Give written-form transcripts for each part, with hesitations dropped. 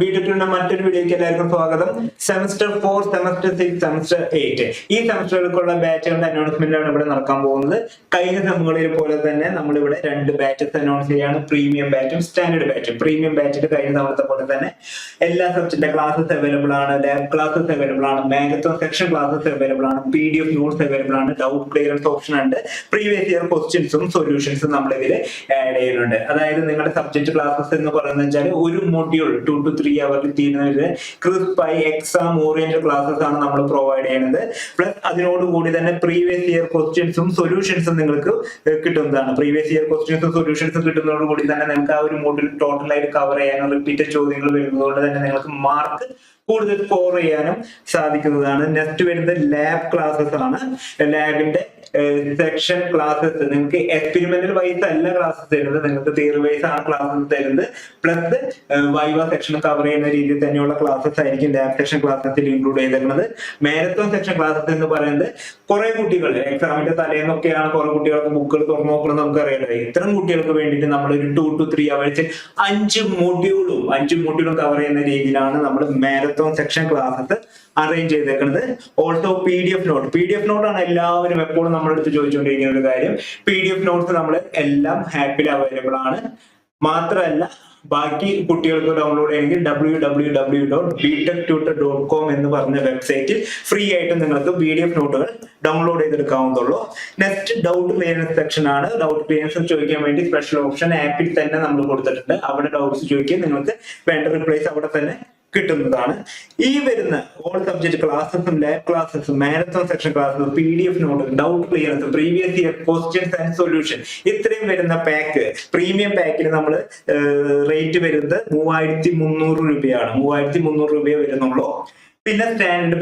ബിടെക്കിന്റെ മറ്റൊരു വീഡിയോയ്ക്ക് എല്ലാവർക്കും സ്വാഗതം. സെമസ്റ്റർ 4, സെമസ്റ്റർ 6, സെമസ്റ്റർ 8 ഈ സെമസ്റ്ററുകൾക്കുള്ള ബാച്ചുകളുടെ അനൗൺസ്മെന്റ് ആണ് ഇവിടെ നടക്കാൻ പോകുന്നത്. കഴിഞ്ഞ സെമ്മുകളിൽ പോലെ തന്നെ നമ്മളിവിടെ 2 ബാച്ചസ് അനൗൺസ് ചെയ്യാണ്, പ്രീമിയം ബാച്ചും സ്റ്റാൻഡേർഡ് ബാച്ചും. പ്രീമിയം ബാച്ചിൽ കഴിഞ്ഞ തവണത്തെ പോലെ തന്നെ എല്ലാ സബ്ജക്റ്റിന്റെ ക്ലാസ്സസ് അവൈലബിൾ ആണ്, ലാബ് ക്ലാസ്സസ് അവൈലബിൾ ആണ്, മാരത്തോൺ സെക്ഷൻ ക്ലാസ്സസ് അവൈലബിൾ ആണ്, PDF നോട്ട്സ് അവൈലബിൾ ആണ്, ഡൗട്ട് ക്ലിയറൻസ് ഓപ്ഷൻ ഉണ്ട്, പ്രീവിയസ് ഇയർ ക്വസ്റ്റ്യൻസും സൊല്യൂഷൻസും നമ്മളിതിൽ ആഡ് ചെയ്യുന്നുണ്ട്. അതായത് നിങ്ങളുടെ സബ്ജക്ട് ക്ലാസ്സസ് എന്ന് പറയുന്നത് വെച്ചാൽ ഒരു മൊഡ്യൂൾ 2 to 3 hours തീരുന്നതിന് ക്രിസ്പായി എക്സാം ഓറിയന്റഡ് ക്ലാസ്സസ് ആണ് നമ്മൾ പ്രൊവൈഡ് ചെയ്യുന്നത്. പ്ലസ് അതിനോടുകൂടി തന്നെ പ്രീവിയസ് ഇയർ ക്വസ്റ്റ്യൻസും സൊല്യൂഷൻസും നിങ്ങൾക്ക് കിട്ടുന്നതാണ്. പ്രീവിയസ് ഇയർ ക്വസ്റ്റ്യൻസും സൊല്യൂഷൻസും കിട്ടുന്നതോടുകൂടി തന്നെ നിങ്ങൾക്ക് ആ ഒരു മൊഡ്യൂൾ ടോട്ടലായിട്ട് കവർ ചെയ്യാനും റിപ്പീറ്റഡ് ചോദ്യങ്ങൾ വരുന്നതുകൊണ്ട് തന്നെ നിങ്ങൾക്ക് മാർക്ക് കൂടുതൽ സ്കോർ ചെയ്യാനും സാധിക്കുന്നതാണ്. നെക്സ്റ്റ് വരുന്നത് ലാബ് ക്ലാസ്സസ് ആണ്. ലാബിന്റെ സെക്ഷൻ ക്ലാസ്സസ് നിങ്ങൾക്ക് എക്സ്പെരിമെന്റൽ വൈസ് അല്ല ക്ലാസ്സസ് തരുന്നത്, നിങ്ങൾക്ക് തിയറി വൈസ് ആണ് ക്ലാസ്സസ് തരുന്നത്. പ്ലസ് വൈവ സെക്ഷൻ കവർ ചെയ്യുന്ന രീതിയിൽ തന്നെയുള്ള ക്ലാസ്സസ് ആയിരിക്കും ലാബ് സെക്ഷൻ ക്ലാസ്സസിൽ ഇൻക്ലൂഡ് ചെയ്തിരിക്കുന്നത്. മാരത്തോൺ സെക്ഷൻ ക്ലാസ്സസ് എന്ന് പറയുന്നത് കുറെ കുട്ടികൾ എക്സാമിന്റെ തലേന്നൊക്കെയാണ് കുറെ കുട്ടികൾക്ക് ബുക്കുകൾ തുറന്നു നോക്കണം നമുക്കറിയാലോ. ഇത്തരം കുട്ടികൾക്ക് വേണ്ടിയിട്ട് നമ്മൾ ഒരു 2 to 3 hours 5 മൊഡ്യൂളും കവർ ചെയ്യുന്ന രീതിയിലാണ് നമ്മൾ മാരത്തോൺ സെക്ഷൻ ക്ലാസ്സസ് അറേഞ്ച് ചെയ്തേക്കുന്നത്. ഓൾസോ PDF നോട്ട് ആണ് എല്ലാവരും എപ്പോഴും നമ്മുടെ അടുത്ത് ചോദിച്ചുകൊണ്ടിരിക്കുന്ന ഒരു കാര്യം. PDF നോട്ട്സ് നമ്മൾ എല്ലാം ആപ്പിൽ അവൈലബിൾ ആണ്. മാത്രമല്ല ബാക്കി കുട്ടികൾക്ക് ഡൗൺലോഡ് ചെയ്യണമെങ്കിൽ www.btechtutor.com എന്ന് പറഞ്ഞ വെബ്സൈറ്റിൽ ഫ്രീ ആയിട്ട് നിങ്ങൾക്ക് PDF നോട്ടുകൾ ഡൗൺലോഡ് ചെയ്തെടുക്കാവുന്നതുള്ളൂ. നെക്സ്റ്റ് ഡൗട്ട് ക്ലിയറൻസ് സെക്ഷൻ ആണ്. ഡൗട്ട് ക്ലിയറൻസ് ചോദിക്കാൻ വേണ്ടി സ്പെഷ്യൽ ഓപ്ഷൻ ആപ്പിൽ തന്നെ നമ്മൾ കൊടുത്തിട്ടുണ്ട്. അവിടെ ഡൗട്ട്സ് ചോദിക്കാൻ നിങ്ങൾക്ക് വേണ്ട റിപ്ലൈസ് അവിടെ തന്നെ കിട്ടുന്നതാണ്. ഈ വരുന്ന ഓൾ സബ്ജക്ട് ക്ലാസ്സസും ലാബ് ക്ലാസ്സസും മാരത്തോൺ സെക്ഷൻ ക്ലാസ്സസും PDF note, doubt clearance, previous year questions and solution, ഇത്രയും വരുന്ന പാക്ക് പ്രീമിയം പാക്കിന് നമ്മൾ റേറ്റ് വരുന്നത് 3300 രൂപയാണ്. 3300 രൂപയെ വരുന്നുള്ളൂ. പിന്നെ സ്റ്റാൻഡേർഡ്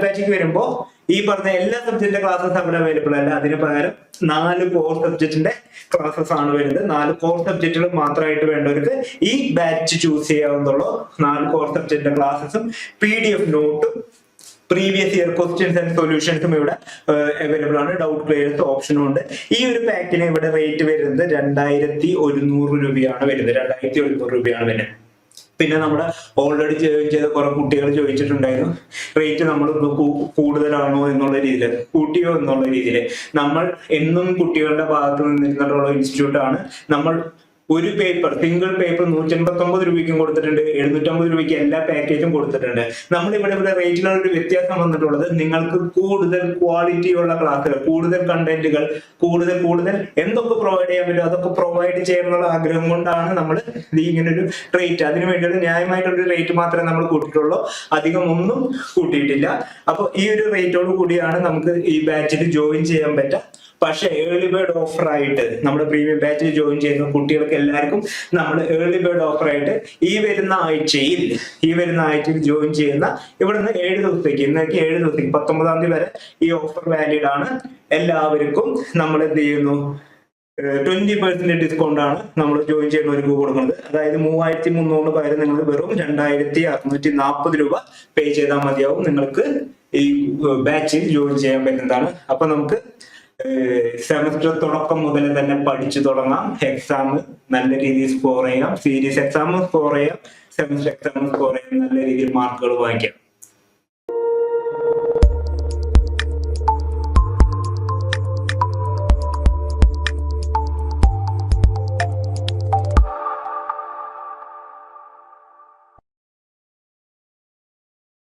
ബാച്ചിക്ക് വരുമ്പോൾ ഈ പറഞ്ഞ എല്ലാ സബ്ജക്റ്റിന്റെ ക്ലാസ്സസ് അവിടെ അവൈലബിൾ അല്ല. അതിന് പകരം 4 കോർ സബ്ജക്റ്റിന്റെ ക്ലാസ്സസ് ആണ് വരുന്നത്. 4 കോർ സബ്ജക്റ്റുകൾ മാത്രമായിട്ട് വേണ്ടവർക്ക് ഈ ബാച്ച് ചൂസ് ചെയ്യാവുന്നുള്ളൂ. 4 കോർ സബ്ജക്റ്റിന്റെ ക്ലാസ്സസും PDF നോട്ടും പ്രീവിയസ് ഇയർ ക്വസ്റ്റ്യൻസ് ആൻഡ് സൊല്യൂഷൻസും ഇവിടെ അവൈലബിൾ ആണ്. ഡൗട്ട് ക്ലിയറൻസ് ഓപ്ഷനും ഉണ്ട്. ഈ ഒരു പാക്കിന് ഇവിടെ റേറ്റ് വരുന്നത് 2100 രൂപയാണ് വരുന്നത്. 2100 രൂപയാണ് വരുന്നത്. പിന്നെ നമ്മുടെ ഓൾറെഡി ചെയ്ത കുറെ കുട്ടികൾ ചോദിച്ചിട്ടുണ്ടായിരുന്നു റേറ്റ് നമ്മൾ കൂടുതലാണോ എന്നുള്ള രീതിയിൽ, കൂട്ടിയോ എന്നുള്ള രീതിയിൽ. നമ്മൾ എന്നും കുട്ടികളുടെ ഭാഗത്ത് നിന്നിട്ടുള്ള ഇൻസ്റ്റിറ്റ്യൂട്ട് ആണ്. നമ്മൾ ഒരു പേപ്പർ, സിംഗിൾ പേപ്പർ 189 രൂപയ്ക്കും കൊടുത്തിട്ടുണ്ട്, 750 രൂപയ്ക്ക് എല്ലാ പാക്കേജും കൊടുത്തിട്ടുണ്ട്. നമ്മൾ ഇവിടെ റേറ്റിലുള്ള ഒരു വ്യത്യാസം വന്നിട്ടുള്ളത് നിങ്ങൾക്ക് കൂടുതൽ ക്വാളിറ്റിയുള്ള ക്ലാസ്സുകൾ, കൂടുതൽ കണ്ടന്റുകൾ, കൂടുതൽ എന്തൊക്കെ പ്രൊവൈഡ് ചെയ്യാൻ പറ്റും അതൊക്കെ പ്രൊവൈഡ് ചെയ്യാനുള്ള ആഗ്രഹം കൊണ്ടാണ് നമ്മൾ ഇങ്ങനൊരു റേറ്റ്, അതിനു വേണ്ടിയുള്ള ന്യായമായിട്ടുള്ള റേറ്റ് മാത്രമേ നമ്മൾ കൂട്ടിയിട്ടുള്ളൂ. അധികം ഒന്നും കൂട്ടിയിട്ടില്ല. അപ്പൊ ഈ ഒരു റേറ്റോട് കൂടിയാണ് നമുക്ക് ഈ ബാച്ചിൽ ജോയിൻ ചെയ്യാൻ പറ്റുക. പക്ഷെ ഏർലി ബേർഡ് ഓഫർ ആയിട്ട് നമ്മുടെ പ്രീമിയം ബാച്ചിൽ ജോയിൻ ചെയ്യുന്ന കുട്ടികൾക്ക് എല്ലാവർക്കും നമ്മൾ ഏർലി ബേർഡ് ഓഫർ ആയിട്ട് ഈ വരുന്ന ആഴ്ചയിൽ ജോയിൻ ചെയ്യുന്ന ഇവിടുന്ന് 7 ദിവസത്തേക്ക്, ഇന്നേക്ക് 7 ദിവസത്തേക്ക് 19-ാം തീയതി വരെ ഈ ഓഫർ വാലിഡ് ആണ്. എല്ലാവർക്കും നമ്മൾ എന്ത് ചെയ്യുന്നു, 20% ഡിസ്കൗണ്ട് ആണ് നമ്മൾ ജോയിൻ ചെയ്യുന്നവർക്ക് കൊടുക്കുന്നത്. അതായത് 3300 പകരം നിങ്ങൾ വെറും 2640 രൂപ പേ ചെയ്താൽ മതിയാവും. നിങ്ങൾക്ക് ഈ ബാച്ചിൽ ജോയിൻ ചെയ്യാൻ പറ്റുന്നതാണ്. അപ്പൊ നമുക്ക് സെമസ്റ്റർ തുടക്കം മുതൽ തന്നെ പഠിച്ചു തുടങ്ങാം. എക്സാം നല്ല രീതിയിൽ സ്കോർ ചെയ്യാം, സീരീസ് എക്സാം സ്കോർ ചെയ്യാം, സെമസ്റ്റർ എക്സാം സ്കോർ ചെയ്യാം, നല്ല രീതിയിൽ മാർക്കുകൾ വാങ്ങിക്കാം.